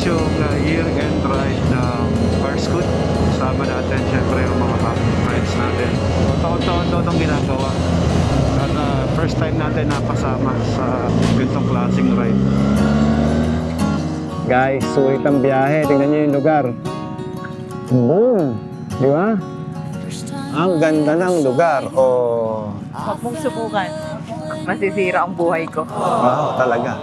yung year-end ride ng Carscoot. Kasama natin syempre yung mga friends natin. So, taon-taon daw itong ginagawa. At first time natin napasama sa ganitong klaseng ride. Guys, sulit ang biyahe. Tingnan niyo yung lugar. Boom! Di ba? Ang ganda ng lugar. Oh. Huwag mong subukan. Masisira ang buhay ko. Wow, talaga.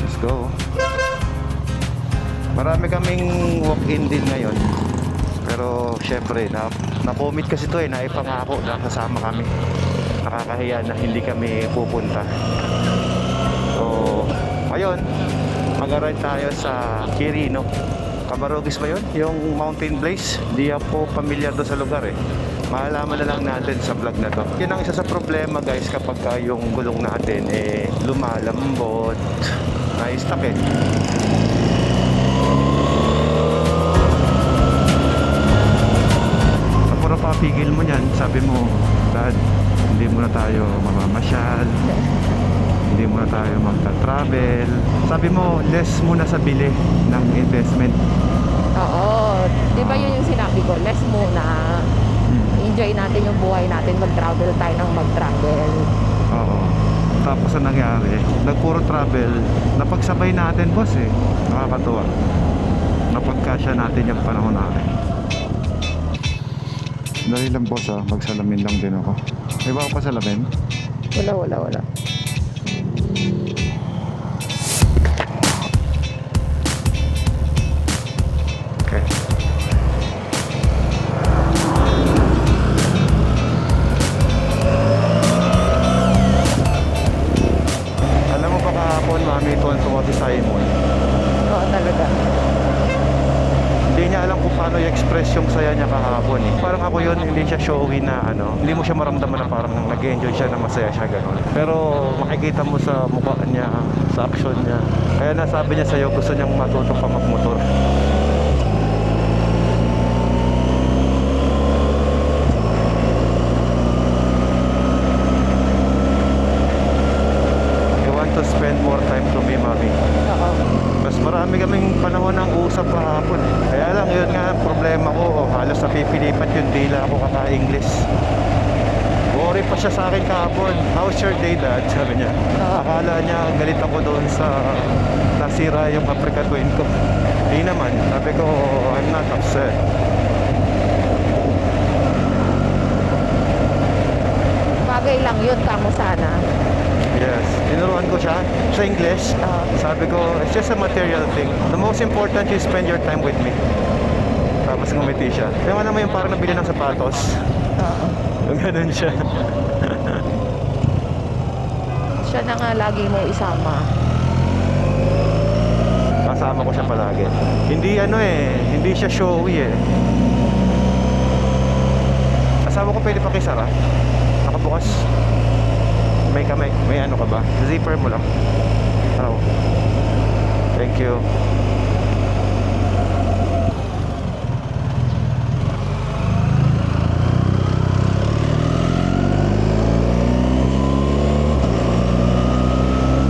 Let's go. Marami kaming walk-in din ngayon. Pero syempre, na-commit kasi ito naipangako na kasama kami. Nakakahiya na hindi kami pupunta. So, ayun, mag-ride tayo sa Quirino. Camarogis ba yun? Yung mountain place? Hindi ako familiar doon sa lugar eh. Malalaman na lang natin sa vlog na to. Yun ang isa sa problema guys kapag yung gulong natin lumalambot. Na-stuck eh. Puro papigil mo niyan, sabi mo, Dad, hindi muna tayo mamamasyal, hindi muna tayo magta-travel. Sabi mo, less muna sa bili ng investment. Oo. Di ba yun yung sinabi ko? Less muna. Enjoy natin yung buhay natin. Mag-travel tayo ng mag-travel. Oo. Tapos ang nangyari, nagpuro travel, napagsabay natin boss eh. Nakakatuwa. Napagkasya natin yung panahon natin. Dali lang boss magsalamin lang din ako. May ba ako pa salamin? Wala. Okay. Alam mo ba kahapon, mami, tuwan-tuwa si Simon. Oo, talaga. Hindi niya alam kung paano i-express yung saya niya kahapon eh. Parang ako yun, hindi siya showy na hindi mo siya maramdaman na parang nag-enjoy siya, na masaya siya gano'n. Pero makikita mo sa mukha niya, sa action niya. Kaya nasabi niya sa'yo, gusto niyang matutong pa magmotor. You want to spend more time to me, mami. Oo. Mas marami kaming panahon ng usap kahapon eh. Kaya lang yun nga problema ko, halos napipilipat yung dila ako kaka-English. Worry pa siya sa akin kahapon. How's your day, Dad? Sabi niya. Akala niya galit ako doon sa nasira yung Africa Twin ko. Hindi naman. Sabi ko, I'm not upset. Bagay lang yun, kamo sana. Yes. Tinuruan ko siya sa English. Sabi ko, it's just a material thing. The most important is spend your time with me. Tapos ngumiti siya. Yung ano mo yung parang nabili ng sapatos. Oo. Yung ganun siya. Siya na nga lagi mo isama. Kasama ko siya palagi. Hindi hindi siya showy eh. Kasama ko pwede pakisara. Nakabukas. May ano ka ba? Zipper mo lang. Oh. Thank you.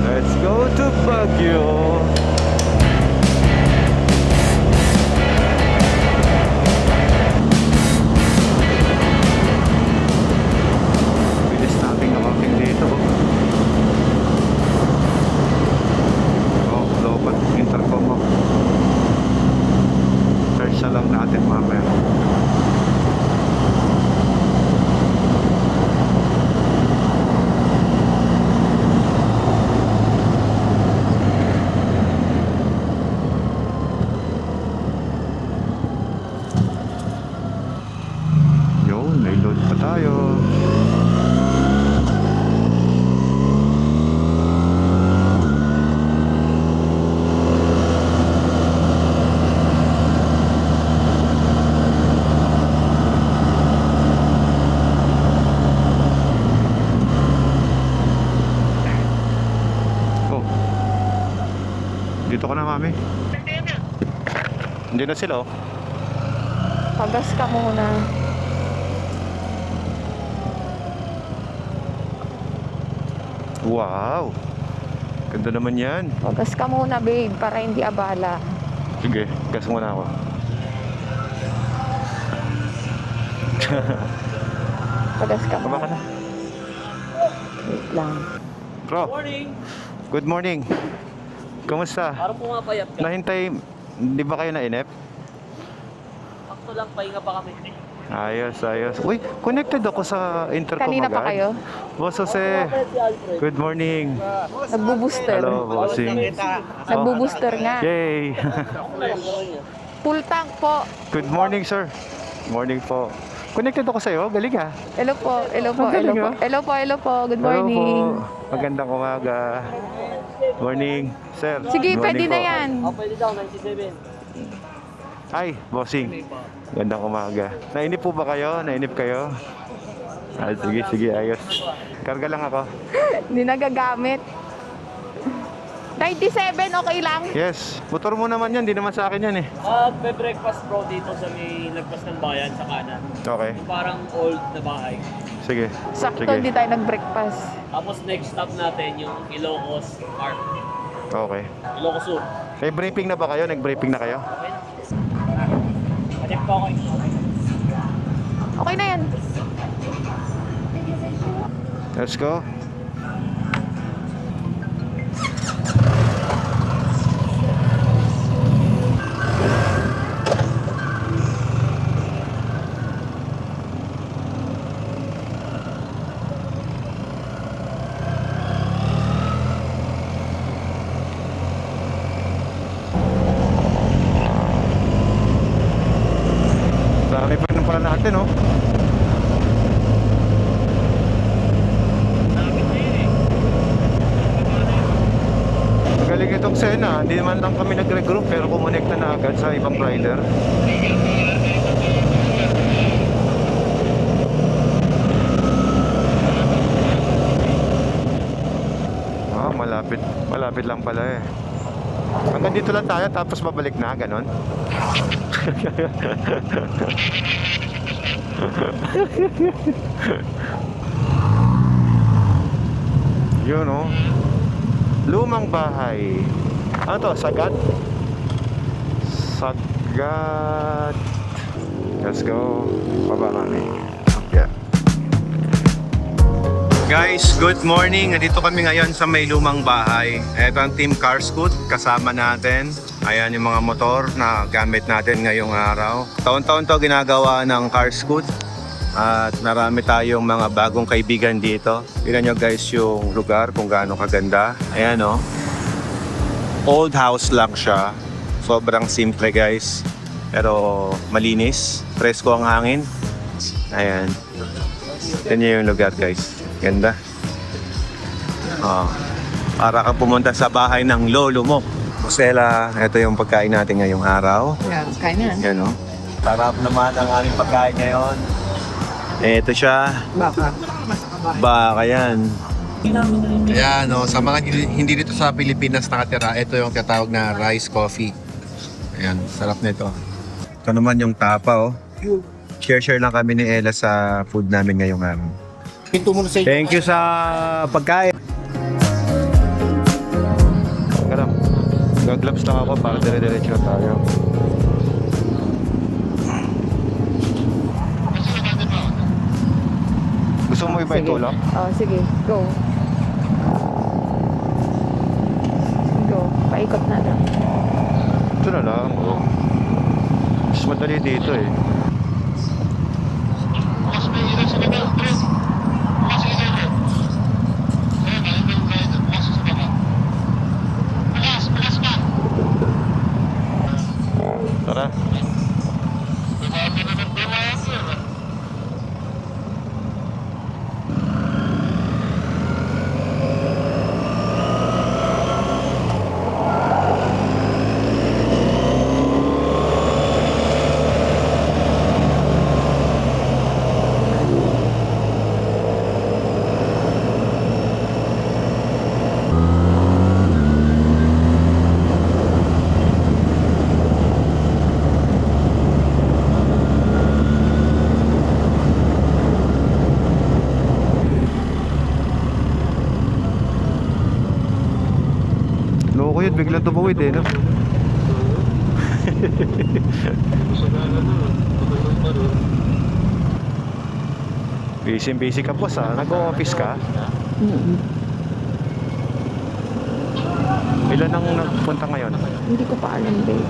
Let's go to Baguio. Bilis nating nakaking dito. Lobat intercom mo. Search na lang natin mamaya. Yun, may load pa tayo. Dito ka na, mami. Hindi na sila, oh. Pagas ka muna. Wow! Ganda naman yan. Pagas ka muna, babe, para hindi abala. Sige, gas muna ako. Pagas ka Baba ka muna. na. Wait lang. Bro, Morning! good morning. Kumusta? Parang pumapayat ka. Nahintay, di ba kayo nainip? Akto lang, pahinga pa kami. Ayos, ayos. Uy, connected ako sa intercom Kanina pa agad. kayo? Boss Jose, Si Alfred. good morning. Nagbo-booster. Hello, bossing. Nagbo-booster nga. Yay! Full tank po. Good morning, sir. Morning po. Connected ako sa'yo, galing ah. Hello po, hello po, Ang hello galing, po. ah. Hello po, hello po. Good Hello morning. po. Magandang umaga. Morning, sir. Sige, Good pwede morning na po. yan. Oh, pwede daw, 97. Ay, bossing. Gandang umaga. Nainip po ba kayo? Nainip kayo? Ah, sige, sige, ayos. Karga lang ako. Hindi nagagamit. 97, okay lang? Yes, motor mo naman yan, di naman sa akin yan eh. May breakfast bro dito sa may lagpas ng bayan sa kanan. Okay, Yung parang old na bahay. sige. Sakto, Sige. hindi tayo nag-breakfast. Tapos next stop natin yung Ilocos Park. Okay. Ilocos Sur. May briefing na ba kayo? Nag-briefing na kayo? Okay na? Check po ako. Okay na yan. Let's go. Dami pa rin pala natin, oh. Magaling itong Sena. Hindi naman lang kami nag-regroup pero kumonekta na agad sa ibang rider. Ah, malapit. Malapit lang pala eh. Hanggang dito lang tayo tapos babalik na, ganon. Yun oh. Lumang bahay. Ano to? Sagat? Sagat. Let's go. Baba kami. Yeah. Guys, good morning. Nandito kami ngayon sa may lumang bahay. Ito ang Team Car Scoot. Kasama natin. Ayan yung mga motor na gamit natin ngayong araw. Taon-taon to ginagawa ng Car Scoot. At marami tayong mga bagong kaibigan dito. Tignan nyo guys yung lugar kung gaano kaganda. Ayan o. Old house lang siya. Sobrang simple guys. Pero malinis. Presko ang hangin. Ayan. Tignan yung lugar guys. Ganda. Oh. Para kang pumunta sa bahay ng lolo mo. Marcela, ito yung pagkain natin ngayong araw. Yeah, kain na. Yan o. Sarap naman ang aming pagkain ngayon. Ito siya. Baka yan. Ayan o, sa mga hindi dito sa Pilipinas nakatira, ito yung tinatawag na rice coffee. Ayan, sarap nito. Ito naman yung tapa o. Share lang kami ni Ella sa food namin ngayong araw. Thank you sa pagkain. Karam, gag-gloves lang ako para dire-diretso tayo. Gusto mo iba Sige. itulak? Oh, sige. Go. Go. Paikot na lang. Ito na lang. Oh. Mas madali dito eh. Tara. tumuwid eh, no? Busy ka po sa nag-o-office ka? Ilan ang nagpunta ngayon? Hindi ko pa alam, babe.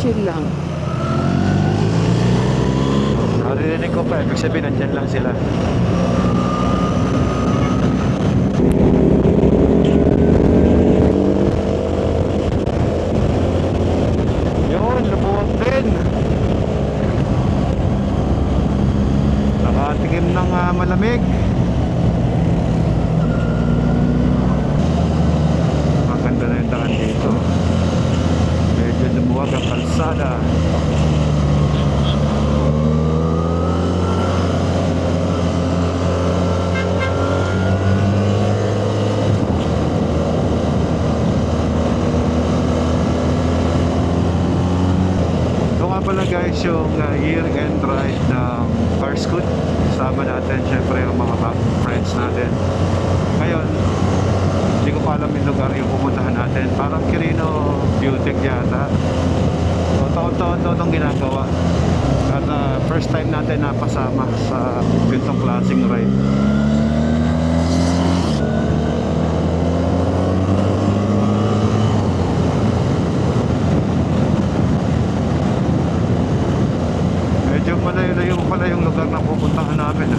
Chill lang. Naririnig ko pa, ibig sabihin nandyan lang sila. Yun, lubuwag din. Nakatikim ng malamig. Maganda na yung daan dito. Medyo lumuwag ang kalsada. Ito nga pala guys yung year-end ride ng Carscoot. Kasama natin syempre yung mga friends natin. Ngayon, hindi ko pa alam yung lugar yung pupuntahan natin. Parang Quirino Beautech yata. So, taon-taon daw itong ginagawa. At first time natin napasama sa ganitong klaseng ride. Medyo malayo-layo pala yung lugar na pupuntahan namin.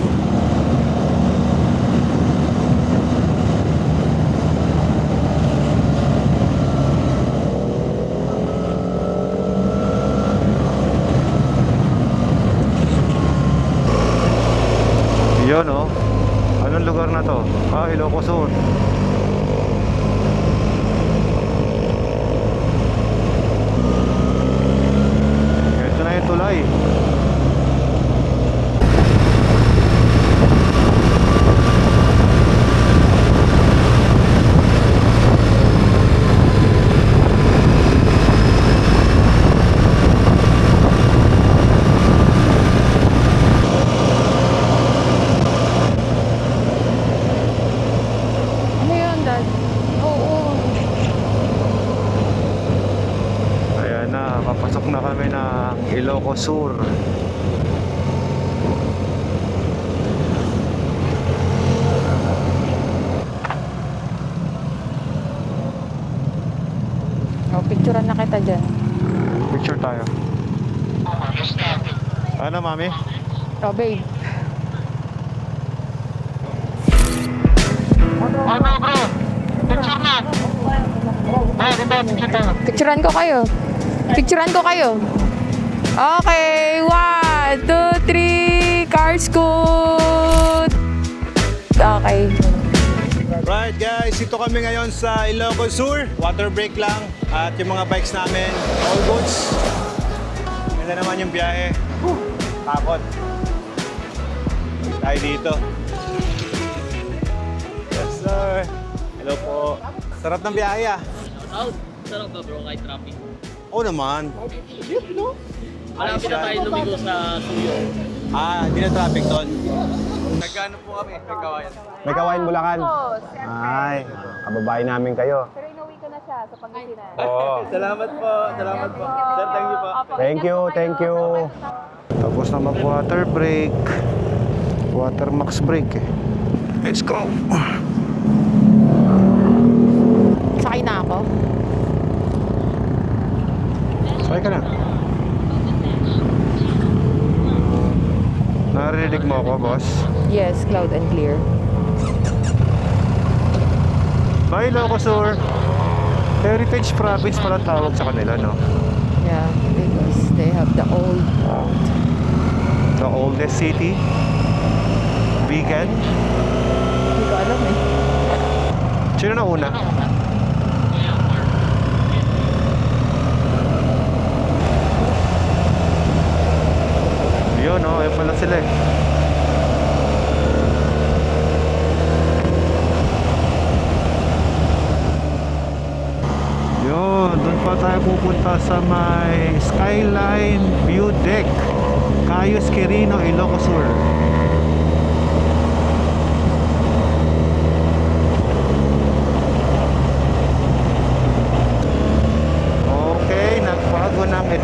Yun oh. Anong lugar na to? Ilocos Sur. Ito na yung tulay. Ano yun, Dad? Oo. Ayan na, papasok na kami ng Ilocos Sur. Oh, picturean na kita dyan. Picture tayo. Ano, mami? Oh, babe. Picturean ko kayo. Picturean ko kayo. Okay, 1, 2, 3, Carscoot. Okay. Right guys, ito kami ngayon sa Ilocos Sur. Water break lang at yung mga bikes namin, all goods. Ganda naman yung biyahe. Takot. Tayo dito. Yes sir. Hello po. Sarap ng biyahe ah. Sarap ba bro kahit traffic? Oo naman. Malapit na tayo lumigo sa Suyo. Hindi na traffic doon. Nagkano po kami? Nagkawayan. May kawain Bulacan. Ay, kababae namin kayo. Pero inuwi ko na siya sa Pangasinan. Oo. Salamat po. Salamat po. Sir, thank you po. Thank you, thank you. Tapos na mag-water break. Water max break eh. Let's go! Sakay na ako. Sakay ka na. Narinig mo ako, boss? Yes, loud and clear. Bye, Ilocos Sur! Heritage Province pala tawag sa kanila, no? Yeah, because they have the old. The oldest city. Vegan. Hindi ko alam eh. Sino na una? Yun, oh, yun pala sila eh. Yun, doon pa tayo pupunta sa may Skyline View Deck, Cayos Quirino, Ilocos Sur.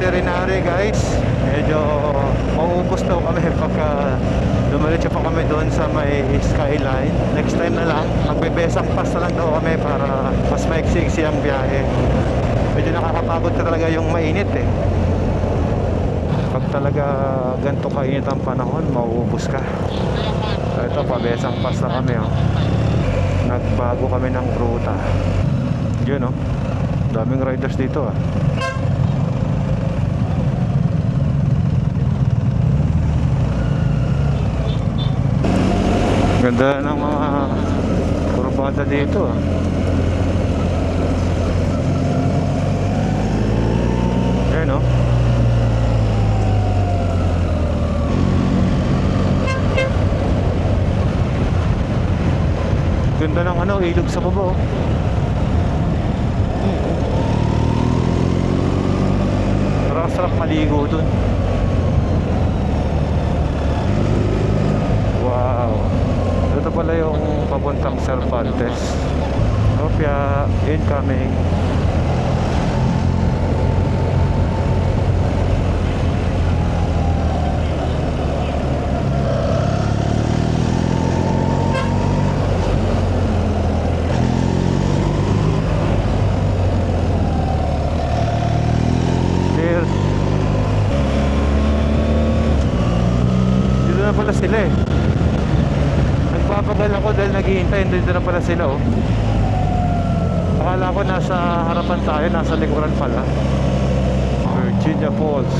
veterinary guys. Medyo mauubos daw kami pagka dumiretso pa kami doon sa may skyline. Next time na lang, magbebesang pass na lang daw kami para mas maiksi-iksi ang biyahe. Medyo nakakapagod ka talaga yung mainit eh. Pag talaga ganito kainit ang panahon, mauubos ka. So ito, pabesang pass na kami oh. Nagbago kami ng ruta. Yun oh, daming riders dito ah. Ganda ng mga kurbada dito ah. Ayan oh. Ganda ng ano, ilog sa baba oh. Sarap maligo dun. Wow. Ito pala yung papuntang Cervantes. Opya, incoming. Cheers. Dito na pala sila eh. Nagpapagal ako dahil naghihintay. Dito na pala sila oh. Akala ko nasa harapan tayo, nasa likuran pala. Virginia Falls.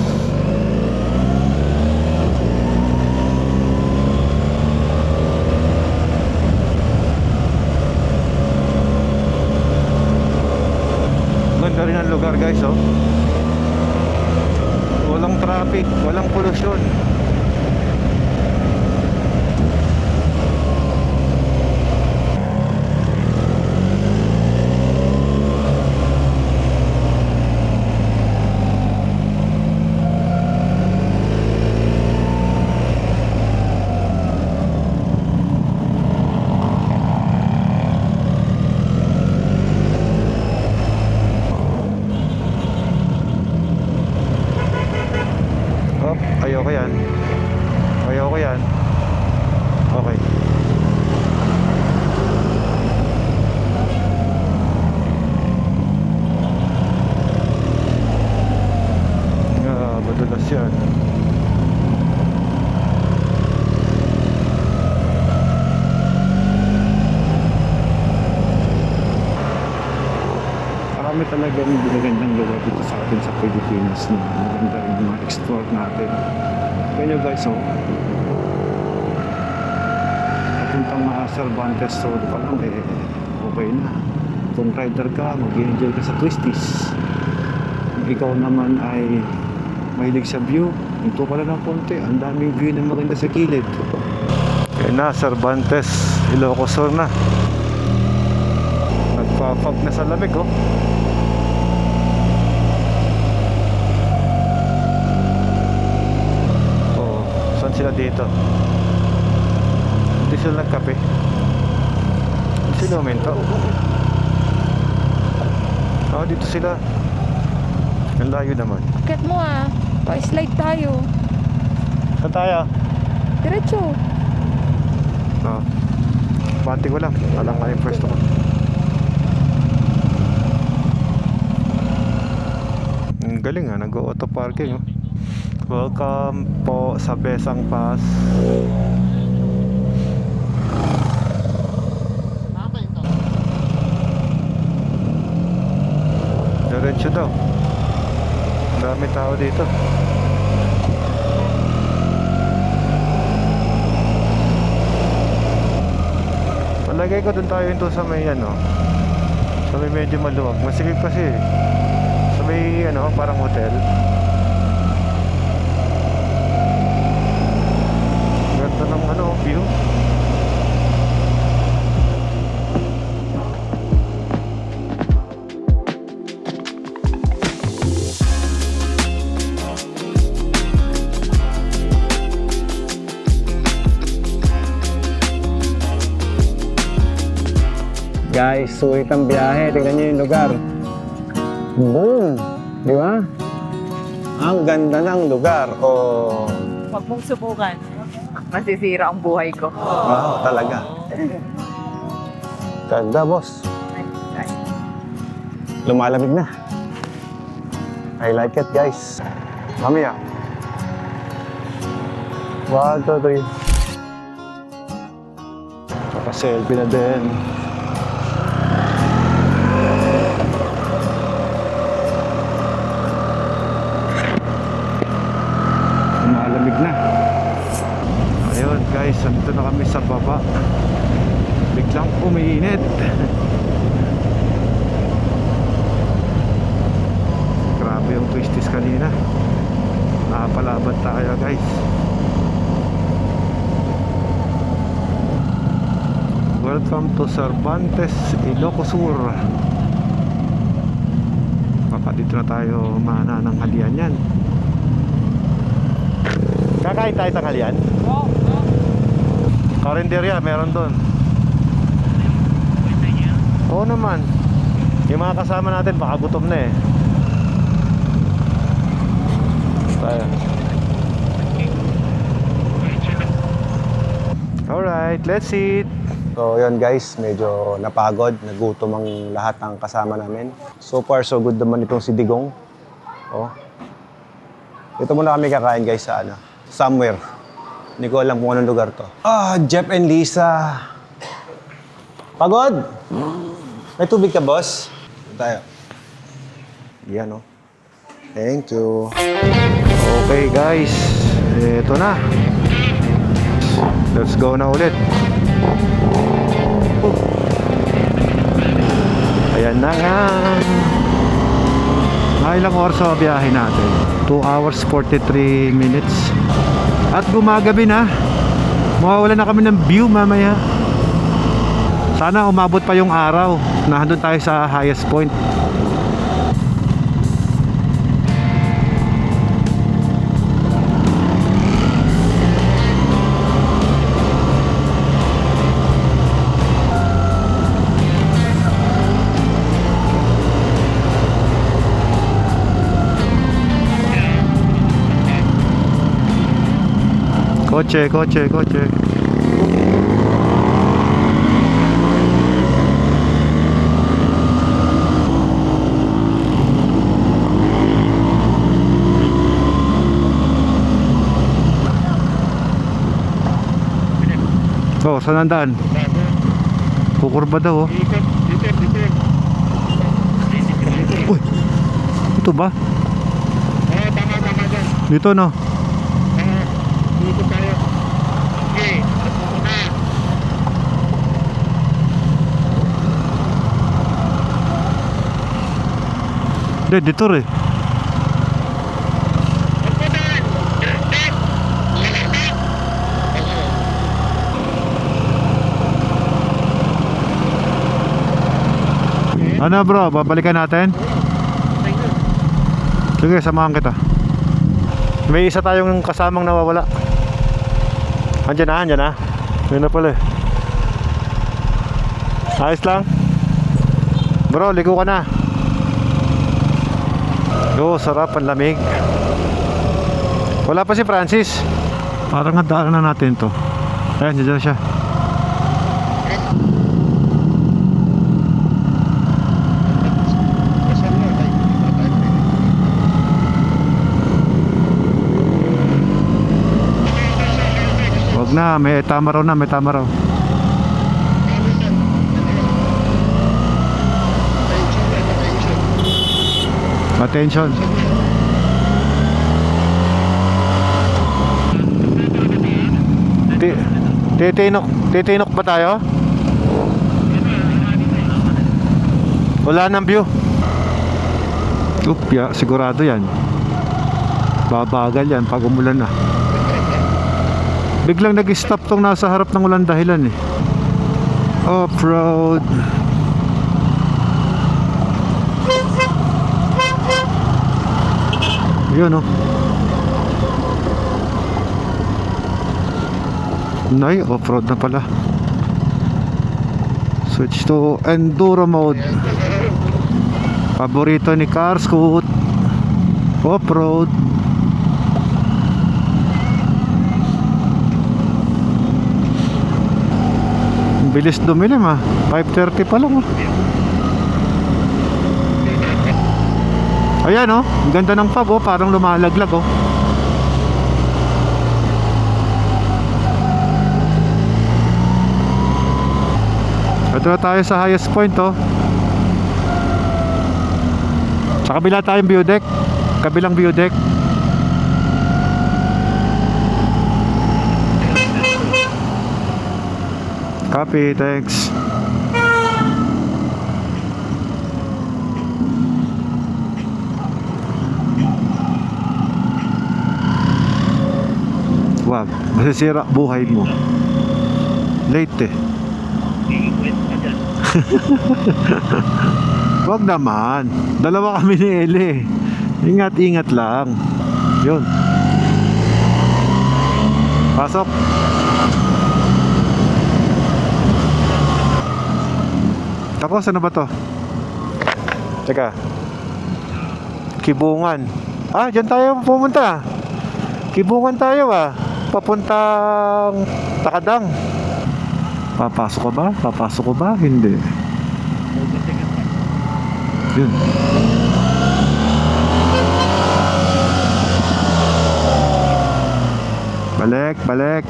Ganda rin ang lugar guys oh. Walang traffic, walang polusyon. Ayoko yan. Ayoko yan. Okay. Madulas yan. Marami talagang magagandang lugar dito sa atin sa Pilipinas na maganda rin yung mga explore natin. Kaya guys oh, papuntang Cervantes Road pa lang eh, okay na. Kung rider ka, mag-enjoy ka sa twisties. Kung ikaw naman ay mahilig sa view, ito pala ng konti, ang daming view na maganda sa kilid. Kaya na, Cervantes, Ilocos Sur na. Nagpa-fog na sa lamig oh. Sila dito. Hindi sila nagkape. Hindi sila uminto. Oh, dito sila. Ang layo naman. Akit mo ah. Pa-slide tayo. Saan tayo? Diretso. Oh. Pati ko lang. Alam nga yung pwesto ko. Ang galing ah. Nag-auto parking oh. Welcome po sa Besang Pass. Diretso daw. Dami tao dito. Palagay ko dun tayo ito sa may ano, sa may medyo maluwag. Masikip kasi sa may ano, parang hotel. Ganda ng ano, view. Guys, sulit ang biyahe. Tingnan nyo yung lugar. Boom! Di ba? Ang ganda ng lugar. Oh. Huwag mong subukan. Masisira ang buhay ko. Wow, talaga. Ganda, boss. Lumalamig na. I like it, guys. Mamaya. 1, 2, 3. Naka-selfie na din. Lumalamig na. Ayun guys, andito na kami sa baba. Biglang umiinit. Grabe yung twisties kanina. Nakapalaban tayo guys. Welcome to Cervantes, Ilocos Sur. Baka dito na tayo manananghalian yan. Kakain tayo tanghalian? Karinderya, meron doon. Oo naman. Yung mga kasama natin baka gutom na eh. Tayo. Alright, let's eat. So yun guys, medyo napagod, nagutom ang lahat ng kasama namin. So far so good naman itong si Digong. Oh. Ito muna kami kakain guys sa ano, somewhere. Hindi ko alam kung anong lugar to. Jeff and Lisa. Pagod? May tubig ka, boss? Ito tayo. Yan oh. Thank you. Okay guys, ito na. Let's go na ulit. Ayan na nga. Ilang oras sa biyahe natin? 2 hours 43 minutes. At gumagabi na. Mawawala na kami ng view mamaya. Sana umabot pa yung araw. Nandun tayo sa highest point. Kotse, kotse, kotse. Oh, saan ang daan? Kukurba daw oh. Uy, ito ba? Dito no? Hindi, dito rin. Ano bro, babalikan natin? Sige, samahan kita. May isa tayong kasamang nawawala. Andiyan na, andiyan na. Yun na pala eh. Ayos lang. Bro, ligo ka na. Oh, sarap, ang lamig. Wala pa si Francis. Parang handaan na natin to. Ayan, dyan siya. Wag na, may tama raw na, may tama raw. Attention. Titinok ba tayo? Wala nang view. Upya, sigurado yan. Babagal yan pag umulan na. Biglang nag-stop tong nasa harap ng ulan dahilan eh. Off-road. Yun oh. Nay, off-road na pala. Switch to enduro mode. Paborito ni Carscoot. Off-road. Ang bilis dumilim ah. 5:30 pa lang ah. Ayan oh, ang ganda ng fog oh, parang lumalaglag oh. Ito na tayo sa highest point oh. Sa kabila tayong view deck. Kabilang view deck. Copy, thanks. Wag, masisira buhay mo. Late eh. Wag naman. Dalawa kami ni Eli. Ingat-ingat lang. Yun. Pasok. Tapos ano ba to? Teka. Kibungan. Ah, dyan tayo pumunta. Kibungan tayo ah. Papuntang Takadang. Papasok ka ba? Papasok ko ba? Hindi. Yun. Balik, balik.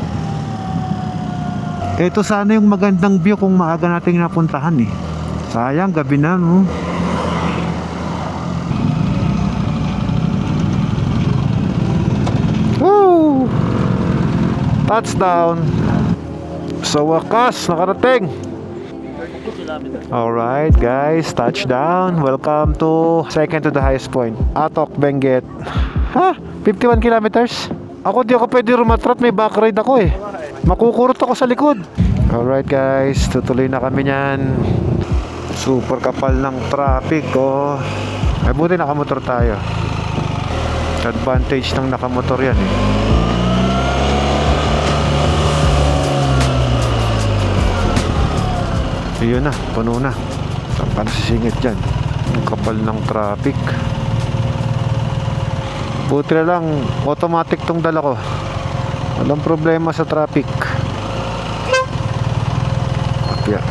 Ito sana yung magandang view kung maaga nating napuntahan eh. Sayang, gabi na no. Woo! Touchdown. Sa wakas, nakarating. Alright guys, touchdown. Welcome to second to the highest point, Atok, Benguet. Ha? 51 kilometers? Ako di ako pwede rumatrat, may back ride ako eh. Makukurot ako sa likod. Alright guys, tutuloy na kami niyan. Super kapal ng traffic oh. Ay buti nakamotor tayo. Advantage ng nakamotor yan eh. Ayun na, puno na. Saan pa nasisingit dyan? Ang kapal ng traffic. Buti na lang, automatic tong dala ko. Walang problema sa traffic. Apya.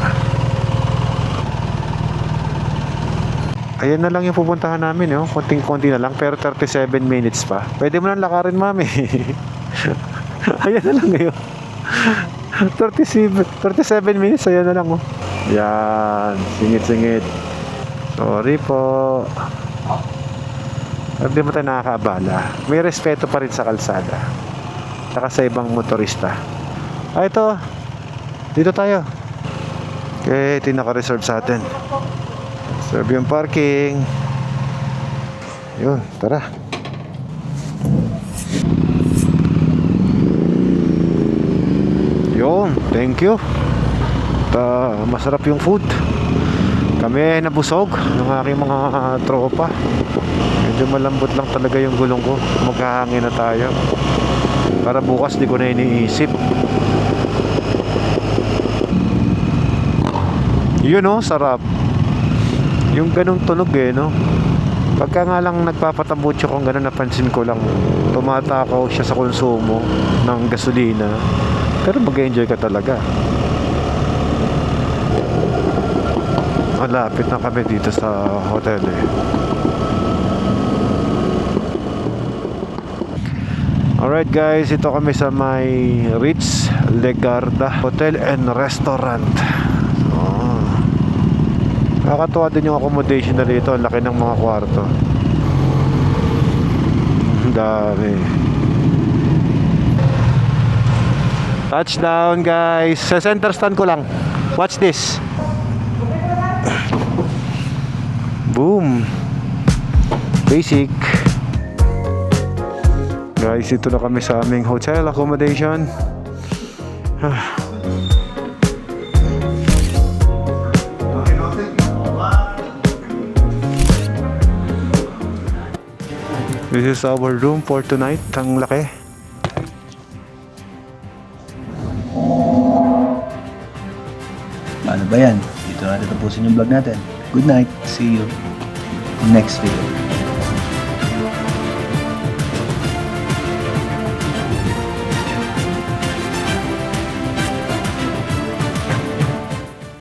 Ayan na lang yung pupuntahan namin, oh. Konting-konti na lang, pero 37 minutes pa. Pwede mo nang lakarin, mami. Ayan na lang ngayon. 37 minutes, ayan na lang, oh. Yan, singit-singit. Sorry po. Hindi mo tayo nakakaabala. May respeto pa rin sa kalsada. Saka sa ibang motorista. Ah, ito. Dito tayo. Okay, ito yung naka-reserve sa atin. Reserve yung parking. Yun, tara. Yun, thank you. Masarap yung food. Kami nabusog ng aking mga tropa. Medyo malambot lang talaga yung gulong ko. Maghahangin na tayo. Para bukas di ko na iniisip. Yun oh, sarap. Yung ganong tunog eh no. Pagka nga lang nagpapatambutso kung gano'n, napansin ko lang tumatakaw siya sa konsumo ng gasolina. Pero mag-enjoy ka talaga. Malapit na kami dito sa hotel eh. Alright guys, ito kami sa may Ritz Legarda Hotel and Restaurant. Nakakatuwa din yung accommodation na dito. Ang laki ng mga kwarto. Ang dami. Touchdown guys. Sa center stand ko lang. Watch this. Boom. Basic. Guys, ito na kami sa aming hotel accommodation. This is our room for tonight. Ang laki. Paano ba yan? Dito natin tapusin yung vlog natin. Good night. See you next video.